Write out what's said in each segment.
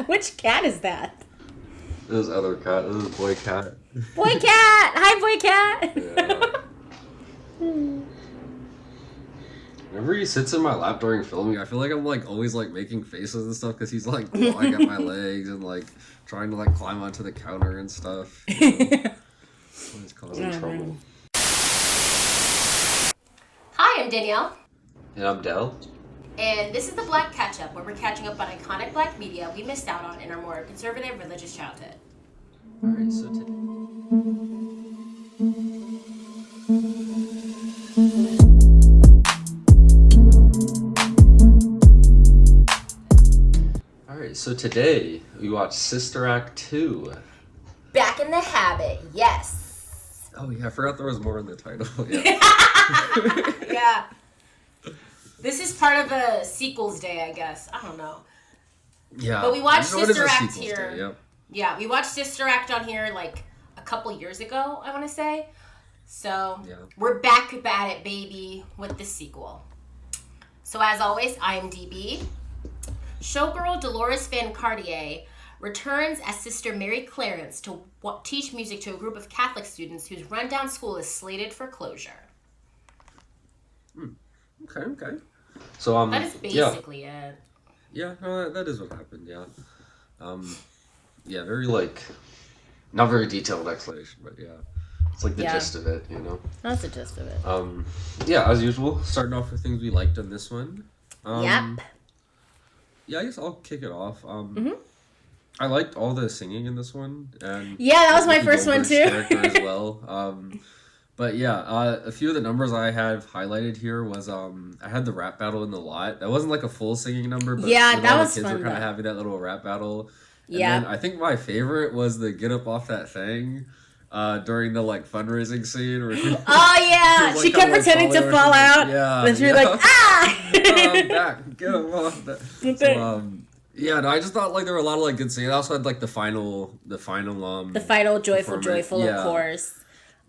Which cat is that? This other cat. This is boy cat. Boy cat! Hi, boy cat! Yeah. Whenever he sits in my lap during filming, I feel like I'm like always like making faces and stuff because he's like clawing at my legs and like trying to like climb onto the counter and stuff. Always causing trouble. Hi, I'm Danielle. And I'm Dell. And this is the Black Catch-Up, where we're catching up on iconic black media we missed out on in our more conservative religious childhood. Alright, so today... Alright, so today we watched Sister Act 2. Back in the Habit, yes. Oh yeah, I forgot there was more in the title. Yeah. Yeah. This is part of a sequels day, I guess. I don't know. Yeah. But we watched Sister Act sequels here. day, yep. Yeah, we watched Sister Act on here like a couple years ago, I want to say. So we're back at it, baby, with the sequel. So as always, IMDb. Showgirl Dolores Van Cartier returns as Sister Mary Clarence to teach music to a group of Catholic students whose rundown school is slated for closure. Okay. So that is basically it. Yeah, no, that is what happened. Yeah, very like not very detailed explanation, but yeah, it's like the gist of it, you know. That's the gist of it. Yeah, as usual, starting off with things we liked on this one. Yep. Yeah, I guess I'll kick it off. I liked all the singing in this one, and yeah, that was my first one too. Character as well. But yeah, a few of the numbers I have highlighted here was I had the rap battle in the lot. That wasn't like a full singing number, but yeah, that was the kids fun. Were kind of having that little rap battle. Yeah. And then I think my favorite was the get up off that thing during the like fundraising scene. Where she she kept pretending to fall out. Yeah. And she was like, ah! Back, get him off that. So, yeah, no, I just thought like there were a lot of like good singing. I also had like the final joyful, of course.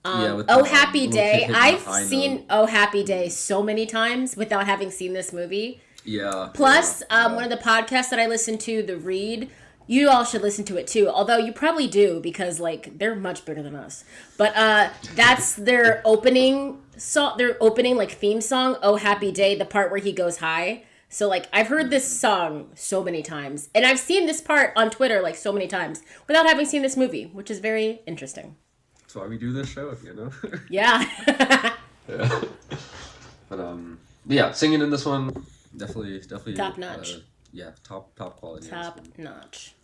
With Oh Happy Day. I've seen Oh Happy Day so many times without having seen this movie. Yeah. Plus, one of the podcasts that I listen to, The Read, you all should listen to it too. Although you probably do because like they're much bigger than us. But that's their opening like theme song, Oh Happy Day, the part where he goes high. So like I've heard this song so many times, and I've seen this part on Twitter like so many times without having seen this movie, which is very interesting. That's why we do this show, you know? Yeah. Yeah. But yeah, singing in this one definitely top notch. Top quality. Top notch.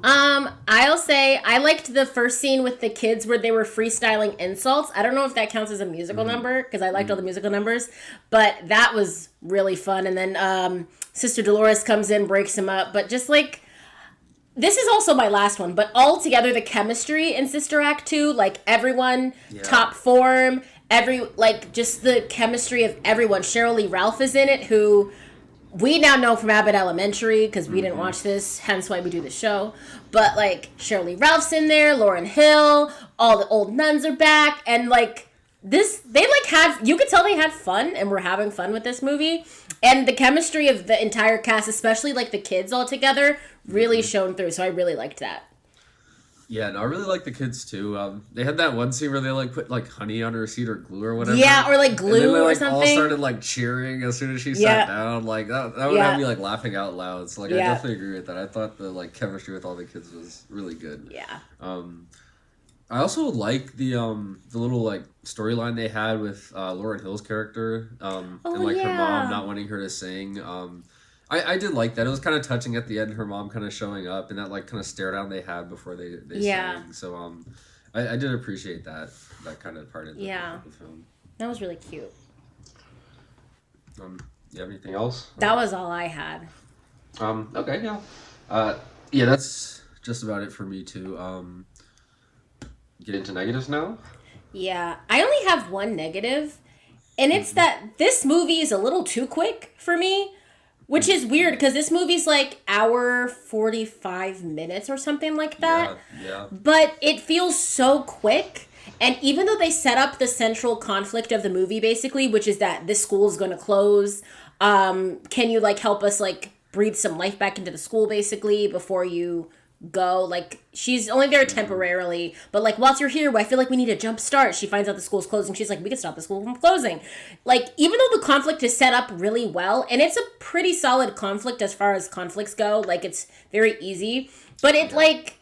I'll say I liked the first scene with the kids where they were freestyling insults. I don't know if that counts as a musical number because I liked all the musical numbers, but that was really fun. And then Sister Dolores comes in, breaks him up, but just like this is also my last one, but altogether the chemistry in Sister Act 2, like everyone, top form, just the chemistry of everyone. Cheryl Lee Ralph is in it, who we now know from Abbott Elementary, because we didn't watch this, hence why we do the show. But like Cheryl Lee Ralph's in there, Lauryn Hill, all the old nuns are back, and like you could tell they had fun and were having fun with this movie. And the chemistry of the entire cast, especially like the kids all together, really shone through. So I really liked that. Yeah, no, I really like the kids too. They had that one scene where they like put like honey on her seat or glue or whatever. Yeah, or like glue and then they, like, or something. All started like cheering as soon as she sat down. Like that would have me like laughing out loud. So like I definitely agree with that. I thought the like chemistry with all the kids was really good. Yeah. I also like the little like storyline they had with Lauryn Hill's character and like her mom not wanting her to sing. I did like that. It was kind of touching at the end, her mom kind of showing up and that like kind of stare down they had before they sang. So I did appreciate that kind of part of the film. That was really cute. You have anything else? That was all I had. Okay, yeah. Yeah, that's just about it for me too. Get into negatives now? Yeah, I only have one negative, and it's that this movie is a little too quick for me, which is weird because this movie's like hour 45 minutes or something like that. Yeah. But it feels so quick, and even though they set up the central conflict of the movie basically, which is that this school is going to close, can you like help us like breathe some life back into the school basically before you go. Like, she's only there temporarily, but like, whilst you're here, I feel like we need a jump start. She finds out the school's closing. She's like, we can stop the school from closing. Like, even though the conflict is set up really well, and it's a pretty solid conflict as far as conflicts go, like, it's very easy, but it like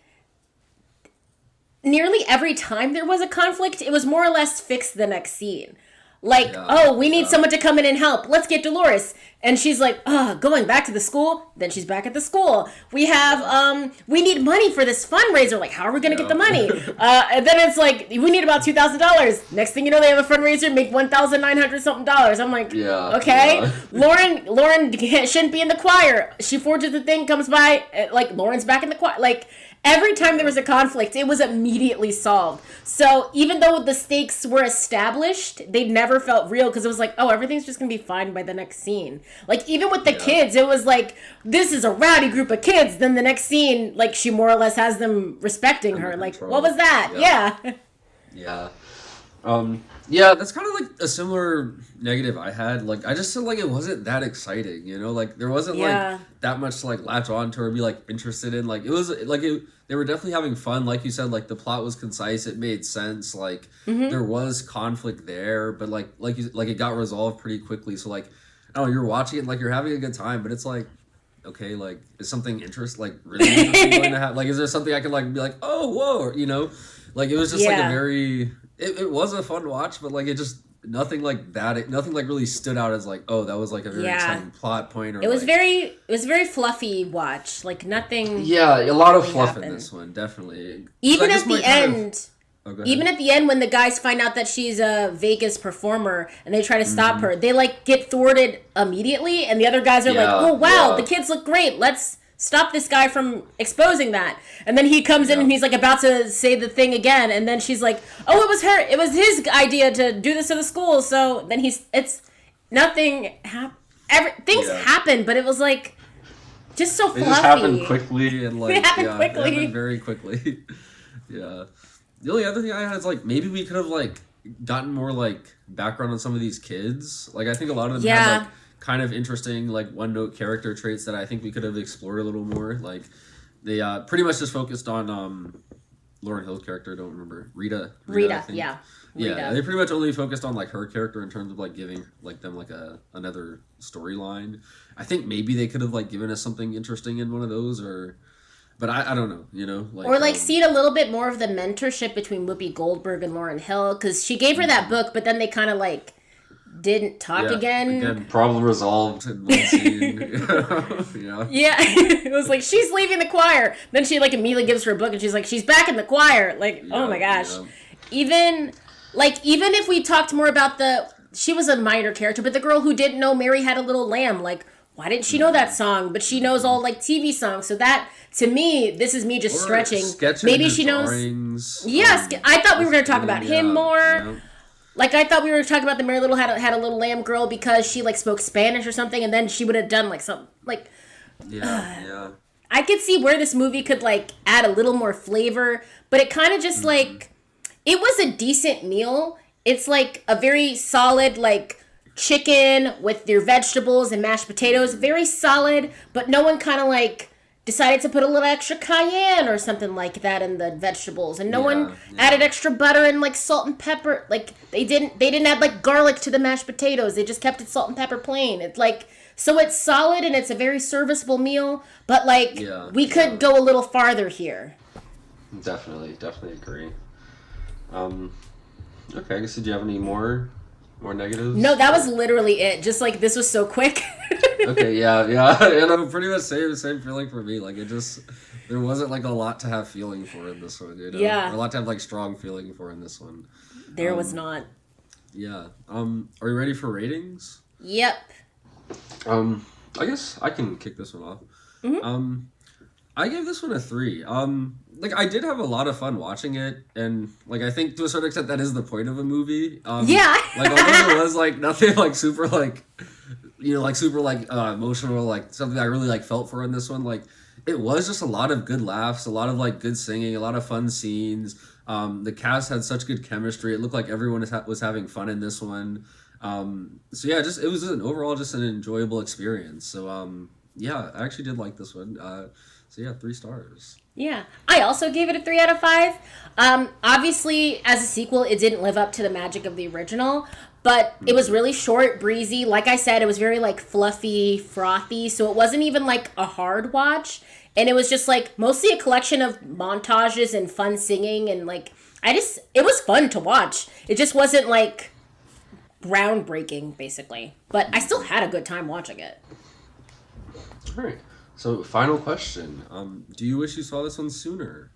nearly every time there was a conflict, it was more or less fixed the next scene. Like, oh, we need someone to come in and help. Let's get Dolores. And she's like, going back to the school. Then she's back at the school. We have, we need money for this fundraiser. Like, how are we going to get the money? And then it's like, we need about $2,000. Next thing you know, they have a fundraiser, make $1,900 something dollars. I'm like, okay. Yeah. Lauren shouldn't be in the choir. She forges the thing, comes by, like, Lauren's back in the choir. Like, every time there was a conflict, it was immediately solved. So even though the stakes were established, they never felt real because it was like, oh, everything's just going to be fine by the next scene. Like, even with the kids, it was like, this is a rowdy group of kids. Then the next scene, like, she more or less has them respecting her. Like, what was that? Yeah. Yeah, that's kind of like a similar negative I had. Like, I just felt like it wasn't that exciting, you know? Like, there wasn't, like, that much to, like, latch on to or be, like, interested in. Like, it was, like, they were definitely having fun. Like you said, like, the plot was concise. It made sense. Like, there was conflict there, but, like it got resolved pretty quickly. So, like, I don't know, you're watching it, like, you're having a good time, but it's, like, okay, like, is something really interesting going to happen? Like, is there something I can, like, be like, oh, whoa, you know? Like, it was just, like, a very... It was a fun watch, but like it just nothing like really stood out as like, oh, that was like a very exciting plot point. Or it was very fluffy watch, like nothing. Yeah, a lot of fluff in this one, definitely. Even at the end. Even at the end, when the guys find out that she's a Vegas performer and they try to stop her, they like get thwarted immediately, and the other guys are like, "Oh wow, the kids look great. Let's stop this guy from exposing that." And then he comes in and he's like about to say the thing again, and then she's like, "Oh, it was his idea to do this to the school." So then things happen, but it was like just so fluffy. It just happened quickly and like it happened quickly. It happened very quickly. Yeah. The only other thing I had is like maybe we could have like gotten more like background on some of these kids. Like I think a lot of them had like kind of interesting like one-note character traits that I think we could have explored a little more. Like they pretty much just focused on Lauryn Hill's character. I don't remember Rita. Yeah. Yeah, they pretty much only focused on like her character in terms of like giving like them like another storyline. I think maybe they could have like given us something interesting in one of those but I don't know, you know? Like, or, like, see a little bit more of the mentorship between Whoopi Goldberg and Lauryn Hill, because she gave her that book, but then they kind of, like, didn't talk again. Again, problem resolved in one scene. Yeah, it was like, she's leaving the choir. Then she, like, immediately gives her a book, and she's like, she's back in the choir. Like, oh my gosh. Yeah. Even if we talked more about she was a minor character, but the girl who didn't know Mary Had a Little Lamb, like, why didn't she know that song? But she knows all, like, TV songs, so that... To me, this is me just stretching. Maybe she knows. Drawings, yes, I thought we were going to talk about him more. Yeah. Like I thought we were talking about the Mary Little had a Little Lamb girl because she like spoke Spanish or something, and then she would have done like some like. Yeah. I could see where this movie could like add a little more flavor, but it kind of just like it was a decent meal. It's like a very solid like chicken with your vegetables and mashed potatoes, very solid, but no one kind of like. Decided to put a little extra cayenne or something like that in the vegetables, and no one added extra butter and like salt and pepper. Like they didn't add like garlic to the mashed potatoes. They just kept it salt and pepper plain. It's like so it's solid and it's a very serviceable meal, but like we could go a little farther here. Definitely agree. Okay, I guess did you have any more negatives? No, that was literally it. Just like this was so quick. Okay, yeah, and I'm pretty much same feeling for me. Like it just there wasn't like a lot to have feeling for in this one, you know? Yeah, or a lot to have like strong feeling for in this one. There was not. Yeah. Are you ready for ratings? Yep. I guess I can kick this one off. Mm-hmm. I gave this one a 3. Like I did have a lot of fun watching it, and like I think to a certain extent that is the point of a movie. Yeah. Like although there was like nothing like super like. You know, like super like emotional, like something I really like felt for in this one. Like it was just a lot of good laughs, a lot of like good singing, a lot of fun scenes. The cast had such good chemistry. It looked like everyone was having fun in this one. So yeah, it was overall just an enjoyable experience. So Yeah, I actually did like this one. So yeah, 3 stars. Yeah, I also gave it a 3 out of 5. Obviously, as a sequel, it didn't live up to the magic of the original, but it was really short, breezy. Like I said, it was very like fluffy, frothy, so it wasn't even like a hard watch, and it was just like mostly a collection of montages and fun singing, and like it was fun to watch. It just wasn't like groundbreaking, basically, but I still had a good time watching it. All right. So final question. Do you wish you saw this one sooner?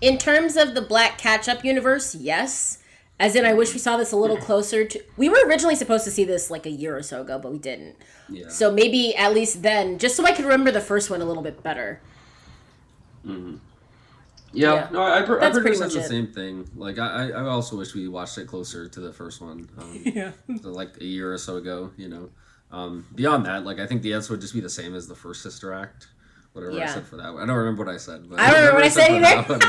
In terms of the Black Catch-Up universe, yes. As in, I wish we saw this a little closer to. We were originally supposed to see this like a year or so ago, but we didn't. Yeah. So maybe at least then, just so I could remember the first one a little bit better. Yeah, no, I That's pretty pretty much much the it. same thing. Like, I also wish we watched it closer to the first one. Yeah. Like a year or so ago, you know. Beyond that, like, I think the answer would just be the same as the first Sister Act. Whatever I Yeah. said for that one. I don't remember what I said. But I don't remember what I said for either. that one,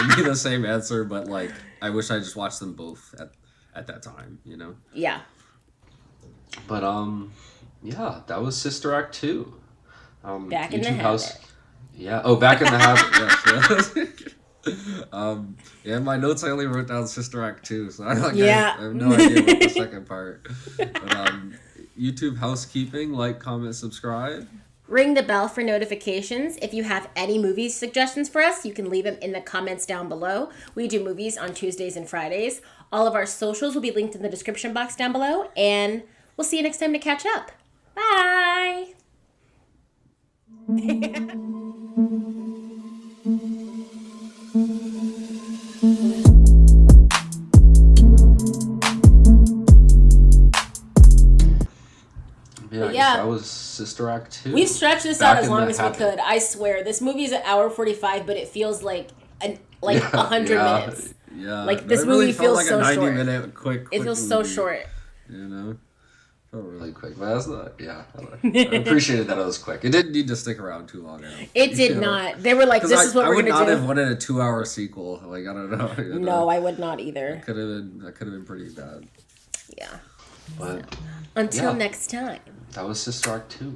it'd be the same answer, but, like, I wish I just watched them both at that time, you know. Yeah. But, yeah, that was Sister Act 2. Back in the YouTube House. Habit. Yeah. Oh, Back in the Habit. Yes. Yeah. In my notes, I only wrote down Sister Act 2, so I have no idea what the second part. But YouTube housekeeping, like, comment, subscribe. Ring the bell for notifications. If you have any movie suggestions for us, you can leave them in the comments down below. We do movies on Tuesdays and Fridays. All of our socials will be linked in the description box down below, and we'll see you next time to catch up. Bye! Yeah, I guess Yeah. that was Sister Act 2. We've stretched this Back out as in long the as we Habit. could. I swear, this movie is an hour 45, but it feels like 100 minutes. Yeah. Like, this It really movie felt feels like so a 90 short. minute quick It feels so movie, short. You know? Felt really quick. But that's not, yeah. I appreciated that it was quick. It didn't need to stick around too long. It did not. They were like, this is what I we're would going not to have do. wanted a 2 hour sequel. Like, I don't know. You know? No, I would not either. That could have been pretty bad. Yeah. But Until Yeah. next time. that was Sister Act 2.